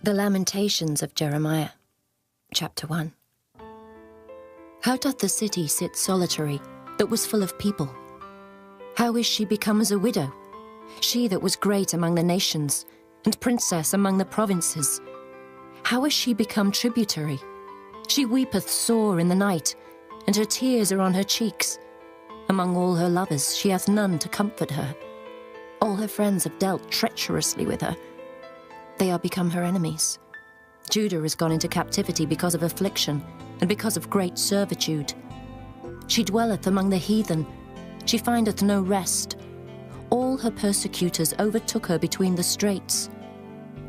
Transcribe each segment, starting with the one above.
The Lamentations of Jeremiah, Chapter 1. How doth the city sit solitary, that was full of people? How is she become as a widow, she that was great among the nations, and princess among the provinces? How is she become tributary? She weepeth sore in the night, and her tears are on her cheeks. Among all her lovers she hath none to comfort her. All her friends have dealt treacherously with her. They are become her enemies. Judah is gone into captivity because of affliction, and because of great servitude. She dwelleth among the heathen, she findeth no rest. All her persecutors overtook her between the straits.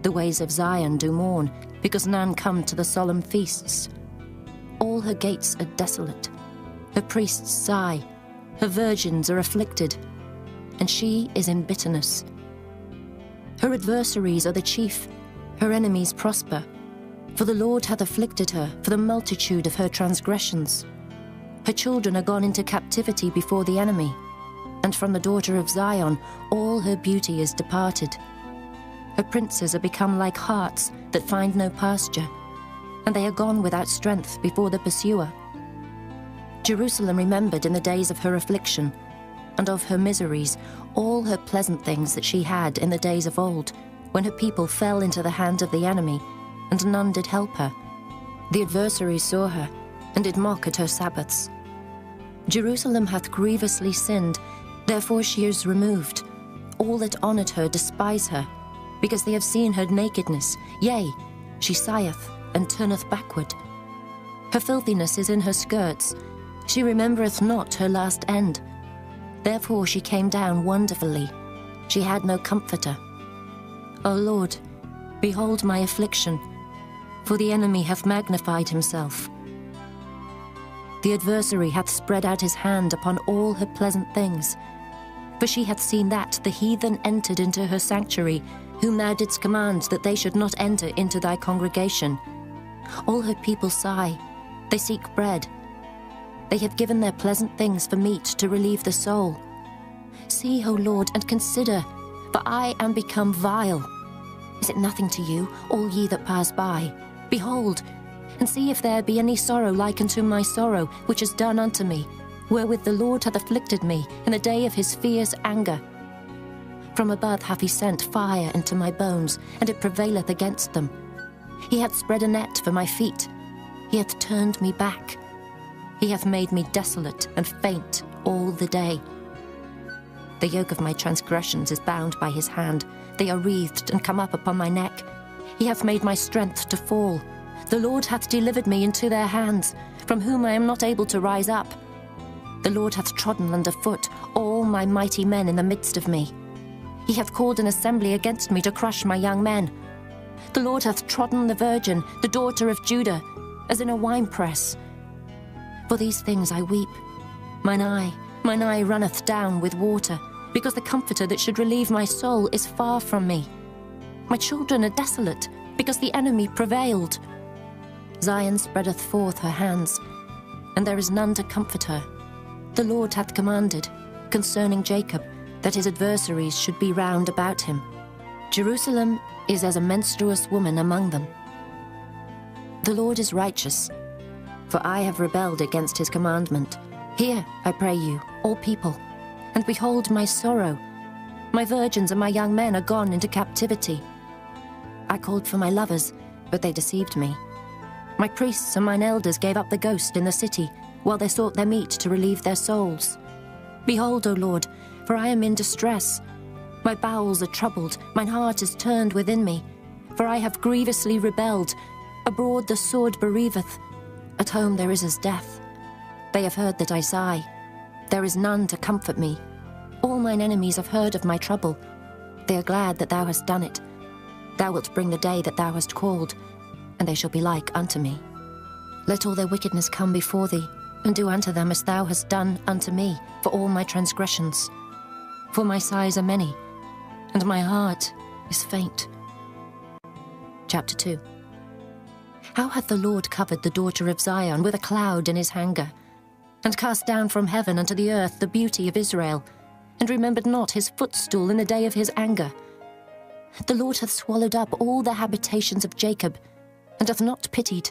The ways of Zion do mourn, because none come to the solemn feasts. All her gates are desolate, her priests sigh, her virgins are afflicted, and she is in bitterness. Her adversaries are the chief, her enemies prosper. For the Lord hath afflicted her for the multitude of her transgressions. Her children are gone into captivity before the enemy, and from the daughter of Zion all her beauty is departed. Her princes are become like harts that find no pasture, and they are gone without strength before the pursuer. Jerusalem remembered in the days of her affliction, and of her miseries, all her pleasant things that she had in the days of old, when her people fell into the hand of the enemy, and none did help her. The adversaries saw her, and did mock at her Sabbaths. Jerusalem hath grievously sinned, therefore she is removed. All that honoured her despise her, because they have seen her nakedness. Yea, she sigheth, and turneth backward. Her filthiness is in her skirts, she remembereth not her last end. Therefore she came down wonderfully, she had no comforter. O Lord, behold my affliction, for the enemy hath magnified himself. The adversary hath spread out his hand upon all her pleasant things. For she hath seen that the heathen entered into her sanctuary, whom thou didst command that they should not enter into thy congregation. All her people sigh, they seek bread. They have given their pleasant things for meat to relieve the soul. See, O Lord, and consider, for I am become vile. Is it nothing to you, all ye that pass by? Behold, and see if there be any sorrow like unto my sorrow, which is done unto me, wherewith the Lord hath afflicted me in the day of his fierce anger. From above hath he sent fire into my bones, and it prevaileth against them. He hath spread a net for my feet, he hath turned me back. He hath made me desolate and faint all the day. The yoke of my transgressions is bound by his hand. They are wreathed and come up upon my neck. He hath made my strength to fall. The Lord hath delivered me into their hands, from whom I am not able to rise up. The Lord hath trodden under foot all my mighty men in the midst of me. He hath called an assembly against me to crush my young men. The Lord hath trodden the virgin, the daughter of Judah, as in a winepress. For these things I weep. Mine eye runneth down with water, because the comforter that should relieve my soul is far from me. My children are desolate, because the enemy prevailed. Zion spreadeth forth her hands, and there is none to comfort her. The Lord hath commanded, concerning Jacob, that his adversaries should be round about him. Jerusalem is as a menstruous woman among them. The Lord is righteous, for I have rebelled against his commandment. Hear, I pray you, all people, and behold my sorrow. My virgins and my young men are gone into captivity. I called for my lovers, but they deceived me. My priests and mine elders gave up the ghost in the city, while they sought their meat to relieve their souls. Behold, O Lord, for I am in distress. My bowels are troubled, mine heart is turned within me, for I have grievously rebelled. Abroad the sword bereaveth, at home there is as death. They have heard that I sigh. There is none to comfort me. All mine enemies have heard of my trouble. They are glad that thou hast done it. Thou wilt bring the day that thou hast called, and they shall be like unto me. Let all their wickedness come before thee, and do unto them as thou hast done unto me for all my transgressions. For my sighs are many, and my heart is faint. Chapter 2. How hath the Lord covered the daughter of Zion with a cloud in his anger, and cast down from heaven unto the earth the beauty of Israel, and remembered not his footstool in the day of his anger. The Lord hath swallowed up all the habitations of Jacob, and hath not pitied.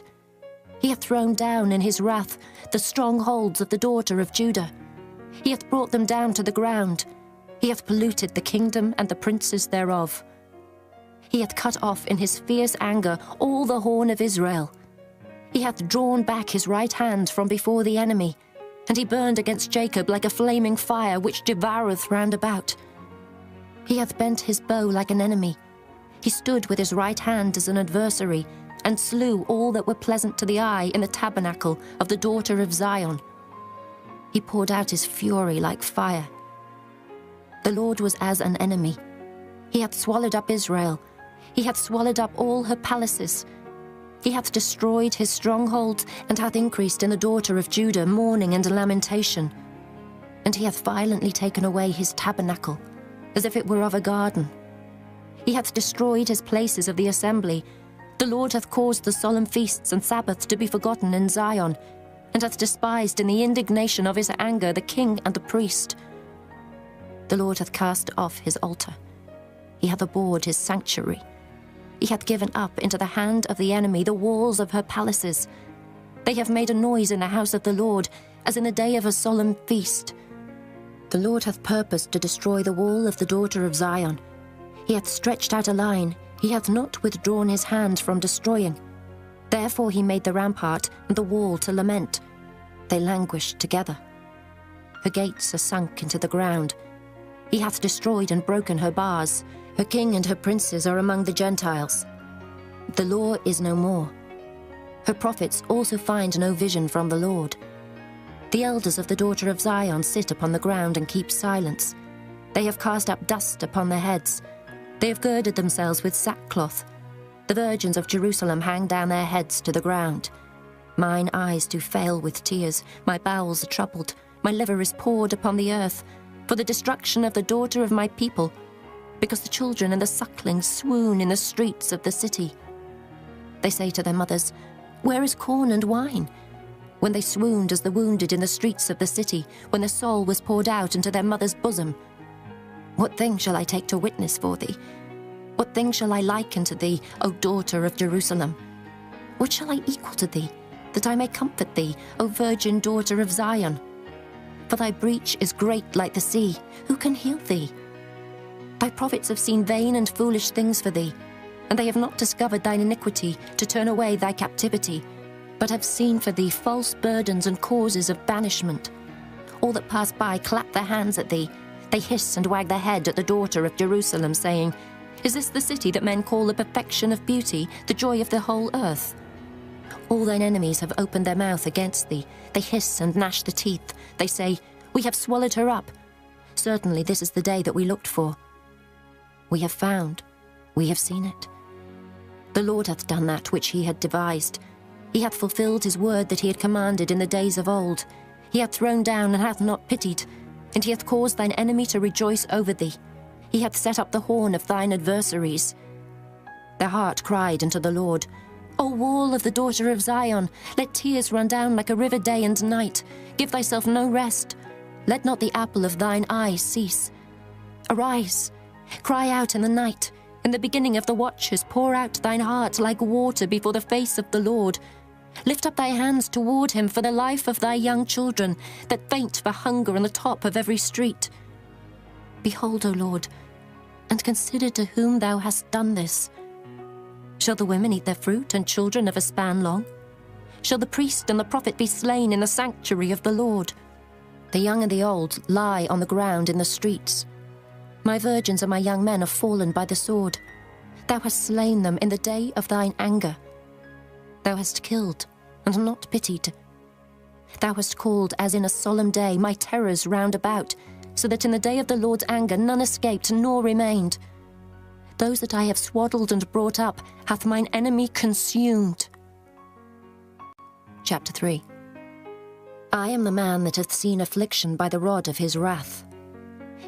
He hath thrown down in his wrath the strongholds of the daughter of Judah. He hath brought them down to the ground. He hath polluted the kingdom and the princes thereof. He hath cut off in his fierce anger all the horn of Israel. He hath drawn back his right hand from before the enemy, and he burned against Jacob like a flaming fire which devoureth round about. He hath bent his bow like an enemy. He stood with his right hand as an adversary, and slew all that were pleasant to the eye in the tabernacle of the daughter of Zion. He poured out his fury like fire. The Lord was as an enemy. He hath swallowed up Israel. He hath swallowed up all her palaces. He hath destroyed his strongholds, and hath increased in the daughter of Judah mourning and lamentation. And he hath violently taken away his tabernacle, as if it were of a garden. He hath destroyed his places of the assembly. The Lord hath caused the solemn feasts and Sabbaths to be forgotten in Zion, and hath despised in the indignation of his anger the king and the priest. The Lord hath cast off his altar. He hath abhorred his sanctuary. He hath given up into the hand of the enemy the walls of her palaces. They have made a noise in the house of the Lord, as in the day of a solemn feast. The Lord hath purposed to destroy the wall of the daughter of Zion. He hath stretched out a line. He hath not withdrawn his hand from destroying. Therefore he made the rampart and the wall to lament. They languished together. Her gates are sunk into the ground. He hath destroyed and broken her bars. Her king and her princes are among the Gentiles. The law is no more. Her prophets also find no vision from the Lord. The elders of the daughter of Zion sit upon the ground and keep silence. They have cast up dust upon their heads. They have girded themselves with sackcloth. The virgins of Jerusalem hang down their heads to the ground. Mine eyes do fail with tears. My bowels are troubled. My liver is poured upon the earth, for the destruction of the daughter of my people, because the children and the sucklings swoon in the streets of the city. They say to their mothers, "Where is corn and wine?" When they swooned as the wounded in the streets of the city, when their soul was poured out into their mother's bosom. What thing shall I take to witness for thee? What thing shall I liken to thee, O daughter of Jerusalem? What shall I equal to thee, that I may comfort thee, O virgin daughter of Zion? For thy breach is great like the sea. Who can heal thee? Thy prophets have seen vain and foolish things for thee, and they have not discovered thine iniquity to turn away thy captivity, but have seen for thee false burdens and causes of banishment. All that pass by clap their hands at thee. They hiss and wag their head at the daughter of Jerusalem, saying, "Is this the city that men call the perfection of beauty, the joy of the whole earth?" All thine enemies have opened their mouth against thee. They hiss and gnash the teeth. They say, "We have swallowed her up." Certainly this is the day that we looked for. We have found, we have seen it. The Lord hath done that which he had devised. He hath fulfilled his word that he had commanded in the days of old. He hath thrown down and hath not pitied, and he hath caused thine enemy to rejoice over thee. He hath set up the horn of thine adversaries. Their heart cried unto the Lord, O wall of the daughter of Zion, let tears run down like a river day and night. Give thyself no rest. Let not the apple of thine eye cease. Arise, cry out in the night. In the beginning of the watches, pour out thine heart like water before the face of the Lord. Lift up thy hands toward him for the life of thy young children, that faint for hunger on the top of every street. Behold, O Lord, and consider to whom thou hast done this. Shall the women eat their fruit, and children of a span long? Shall the priest and the prophet be slain in the sanctuary of the Lord? The young and the old lie on the ground in the streets. My virgins and my young men are fallen by the sword. Thou hast slain them in the day of thine anger. Thou hast killed and not pitied. Thou hast called as in a solemn day my terrors round about, so that in the day of the Lord's anger none escaped nor remained. Those that I have swaddled and brought up hath mine enemy consumed. Chapter 3. I am the man that hath seen affliction by the rod of his wrath.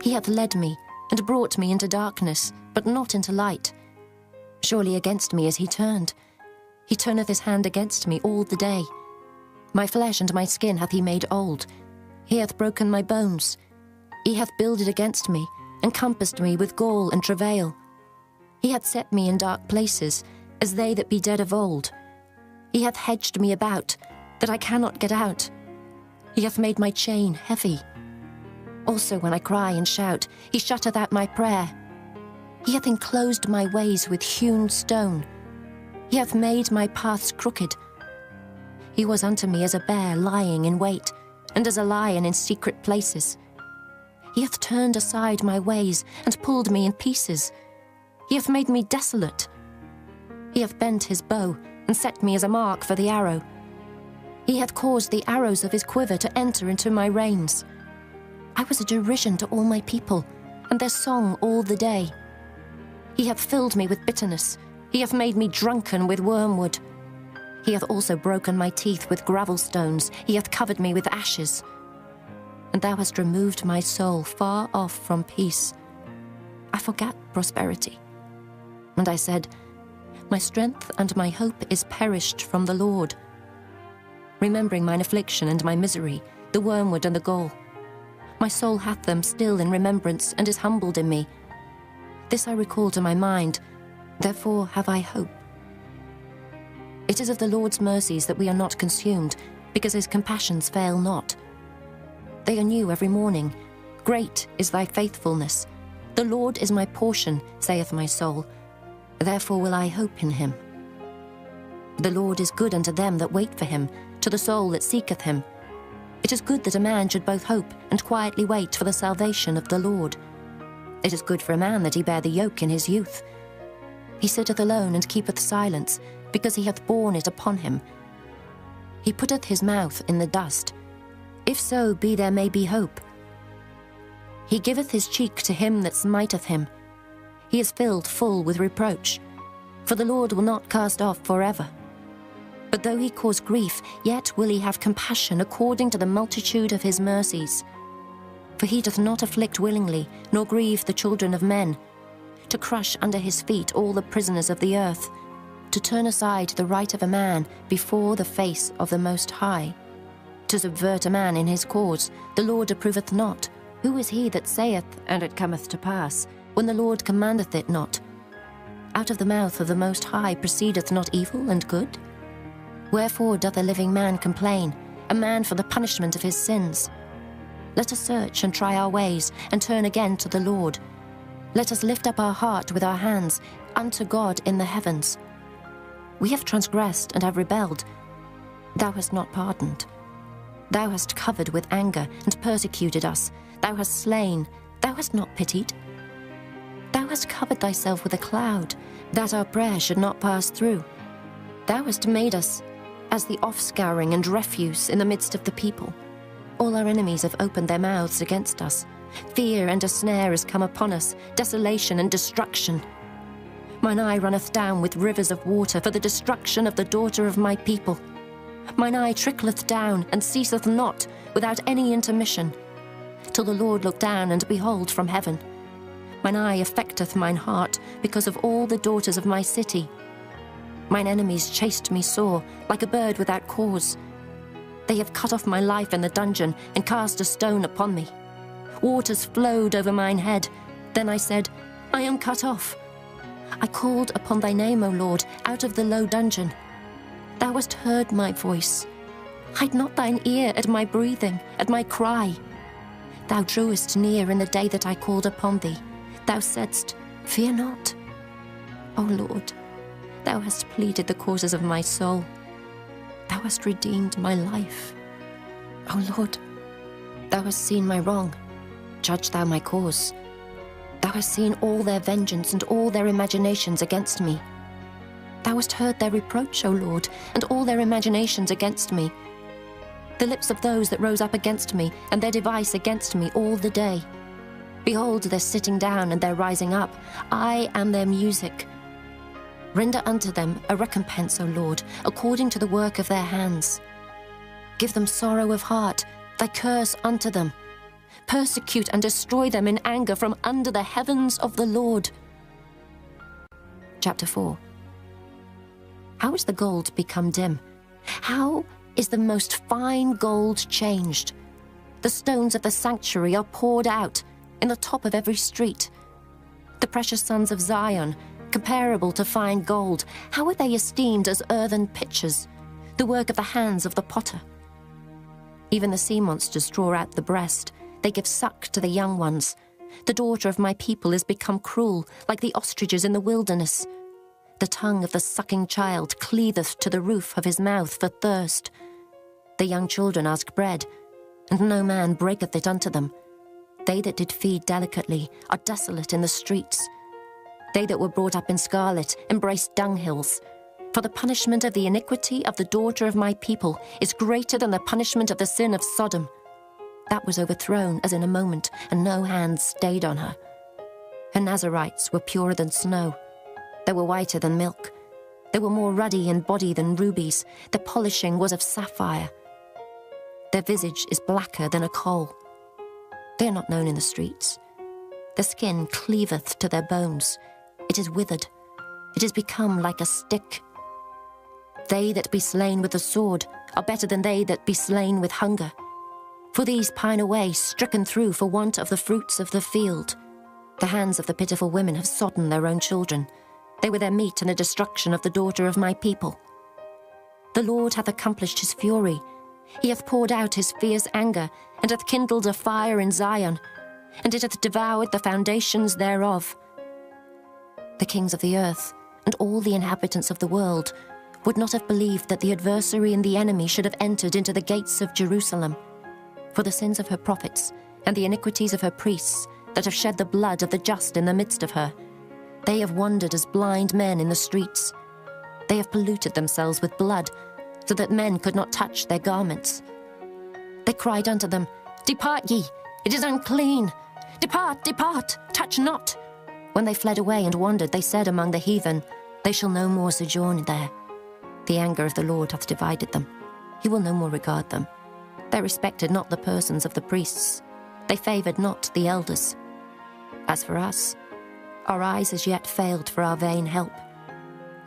He hath led me, and brought me into darkness, but not into light. Surely against me is he turned. He turneth his hand against me all the day. My flesh and my skin hath he made old. He hath broken my bones. He hath builded against me, and compassed me with gall and travail. He He hath set me in dark places, as they that be dead of old. He hath hedged me about, that I cannot get out. He hath made my chain heavy. Also when I cry and shout, he shutteth out my prayer. He hath enclosed my ways with hewn stone. He hath made my paths crooked. He was unto me as a bear lying in wait, and as a lion in secret places. He hath turned aside my ways, and pulled me in pieces. He hath made me desolate. He hath bent his bow, and set me as a mark for the arrow. He hath caused the arrows of his quiver to enter into my reins. I was a derision to all my people, and their song all the day. He hath filled me with bitterness. He hath made me drunken with wormwood. He hath also broken my teeth with gravel stones. He hath covered me with ashes. And thou hast removed my soul far off from peace. I forgat prosperity. And I said, my strength and my hope is perished from the Lord. Remembering mine affliction and my misery, the wormwood and the gall. My soul hath them still in remembrance, and is humbled in me. This I recall to my mind, therefore have I hope. It is of the Lord's mercies that we are not consumed, because his compassions fail not. They are new every morning. Great is thy faithfulness. The Lord is my portion, saith my soul. Therefore will I hope in him. The Lord is good unto them that wait for him, to the soul that seeketh him. It is good that a man should both hope and quietly wait for the salvation of the Lord. It is good for a man that he bear the yoke in his youth. He sitteth alone and keepeth silence, because he hath borne it upon him. He putteth his mouth in the dust. If so be there may be hope. He giveth his cheek to him that smiteth him. He is filled full with reproach. For the Lord will not cast off forever. But though he cause grief, yet will he have compassion according to the multitude of his mercies. For he doth not afflict willingly, nor grieve the children of men, to crush under his feet all the prisoners of the earth, to turn aside the right of a man before the face of the Most High. To subvert a man in his cause, the Lord approveth not. Who is he that saith, and it cometh to pass, when the Lord commandeth it not? Out of the mouth of the Most High proceedeth not evil and good? Wherefore doth a living man complain, a man for the punishment of his sins? Let us search and try our ways, and turn again to the Lord. Let us lift up our heart with our hands unto God in the heavens. We have transgressed and have rebelled. Thou hast not pardoned. Thou hast covered with anger and persecuted us. Thou hast slain. Thou hast not pitied. Thou hast covered thyself with a cloud, that our prayer should not pass through. Thou hast made us as the offscouring and refuse in the midst of the people. All our enemies have opened their mouths against us. Fear and a snare is come upon us, desolation and destruction. Mine eye runneth down with rivers of water for the destruction of the daughter of my people. Mine eye trickleth down and ceaseth not without any intermission, till the Lord look down and behold from heaven. Mine eye affecteth mine heart because of all the daughters of my city. Mine enemies chased me sore, like a bird without cause. They have cut off my life in the dungeon, and cast a stone upon me. Waters flowed over mine head. Then I said, I am cut off. I called upon thy name, O Lord, out of the low dungeon. Thou hast heard my voice. Hide not thine ear at my breathing, at my cry. Thou drewest near in the day that I called upon thee. Thou saidst, fear not. O Lord, thou hast pleaded the causes of my soul. Thou hast redeemed my life. O Lord, thou hast seen my wrong. Judge thou my cause. Thou hast seen all their vengeance and all their imaginations against me. Thou hast heard their reproach, O Lord, and all their imaginations against me. The lips of those that rose up against me, and their device against me all the day. Behold, their sitting down and their rising up. I am their music. Render unto them a recompense, O Lord, according to the work of their hands. Give them sorrow of heart, thy curse unto them. Persecute and destroy them in anger from under the heavens of the Lord. Chapter 4. How is the gold become dim? How is the most fine gold changed? The stones of the sanctuary are poured out in the top of every street. The precious sons of Zion comparable to fine gold, how are they esteemed as earthen pitchers, the work of the hands of the potter? Even the sea monsters draw out the breast. They give suck to the young ones. The daughter of my people is become cruel, like the ostriches in the wilderness. The tongue of the sucking child cleaveth to the roof of his mouth for thirst. The young children ask bread, and no man breaketh it unto them. They that did feed delicately are desolate in the streets. They that were brought up in scarlet embrace dunghills. For the punishment of the iniquity of the daughter of my people is greater than the punishment of the sin of Sodom. That was overthrown as in a moment, and no hand stayed on her. Her Nazarites were purer than snow. They were whiter than milk. They were more ruddy in body than rubies. Their polishing was of sapphire. Their visage is blacker than a coal. They are not known in the streets. Their skin cleaveth to their bones. It is withered. It is become like a stick. They that be slain with the sword are better than they that be slain with hunger. For these pine away, stricken through for want of the fruits of the field. The hands of the pitiful women have sodden their own children. They were their meat and the destruction of the daughter of my people. The Lord hath accomplished his fury. He hath poured out his fierce anger, and hath kindled a fire in Zion, and it hath devoured the foundations thereof. The kings of the earth, and all the inhabitants of the world, would not have believed that the adversary and the enemy should have entered into the gates of Jerusalem. For the sins of her prophets, and the iniquities of her priests, that have shed the blood of the just in the midst of her, they have wandered as blind men in the streets. They have polluted themselves with blood, so that men could not touch their garments. They cried unto them, Depart ye, it is unclean. Depart, depart, touch not. When they fled away and wandered, they said among the heathen, They shall no more sojourn there. The anger of the Lord hath divided them. He will no more regard them. They respected not the persons of the priests. They favoured not the elders. As for us, our eyes as yet failed for our vain help.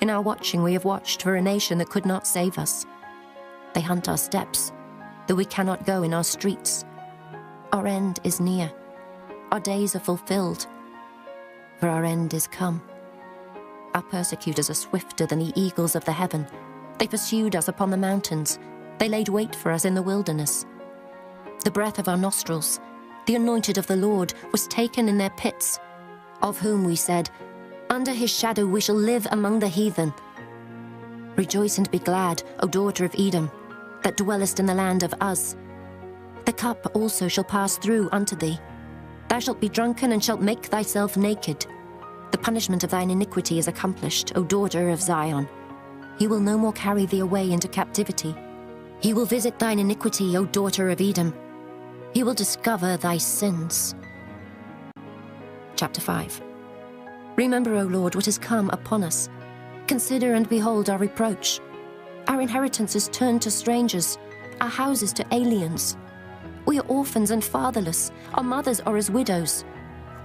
In our watching we have watched for a nation that could not save us. They hunt our steps, though we cannot go in our streets. Our end is near. Our days are fulfilled, for our end is come. Our persecutors are swifter than the eagles of the heaven. They pursued us upon the mountains. They laid wait for us in the wilderness. The breath of our nostrils, the anointed of the Lord, was taken in their pits, of whom we said, Under his shadow we shall live among the heathen. Rejoice and be glad, O daughter of Edom, that dwellest in the land of Uz. The cup also shall pass through unto thee. Thou shalt be drunken and shalt make thyself naked. The punishment of thine iniquity is accomplished, O daughter of Zion. He will no more carry thee away into captivity. He will visit thine iniquity, O daughter of Edom. He will discover thy sins. Chapter 5. Remember, O Lord, what is come upon us. Consider and behold our reproach. Our inheritance is turned to strangers, our houses to aliens. We are orphans and fatherless. Our mothers are as widows.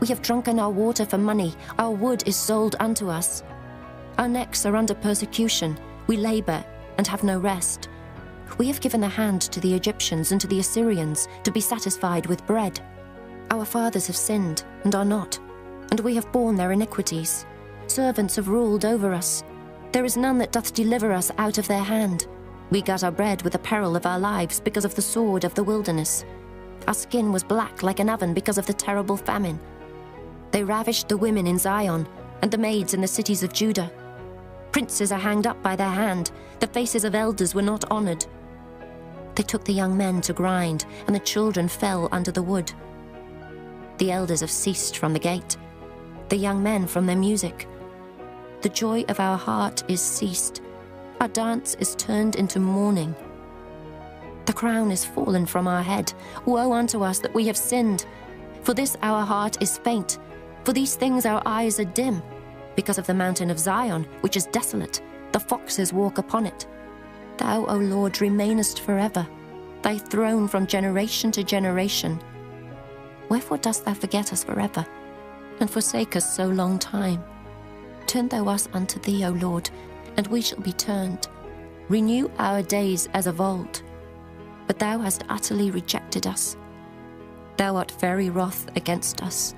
We have drunken our water for money. Our wood is sold unto us. Our necks are under persecution. We labor and have no rest. We have given a hand to the Egyptians and to the Assyrians to be satisfied with bread. Our fathers have sinned and are not, and we have borne their iniquities. Servants have ruled over us. There is none that doth deliver us out of their hand. We got our bread with the peril of our lives because of the sword of the wilderness. Our skin was black like an oven because of the terrible famine. They ravished the women in Zion and the maids in the cities of Judah. Princes are hanged up by their hand. The faces of elders were not honored. They took the young men to grind, and the children fell under the wood. The elders have ceased from the gate, the young men from their music. The joy of our heart is ceased. Our dance is turned into mourning. The crown is fallen from our head. Woe unto us that we have sinned. For this our heart is faint. For these things our eyes are dim. Because of the mountain of Zion, which is desolate, the foxes walk upon it. Thou, O Lord, remainest forever, thy throne from generation to generation. Wherefore dost thou forget us forever, and forsake us so long time? Turn thou us unto thee, O Lord, and we shall be turned. Renew our days as of old. But thou hast utterly rejected us. Thou art very wroth against us.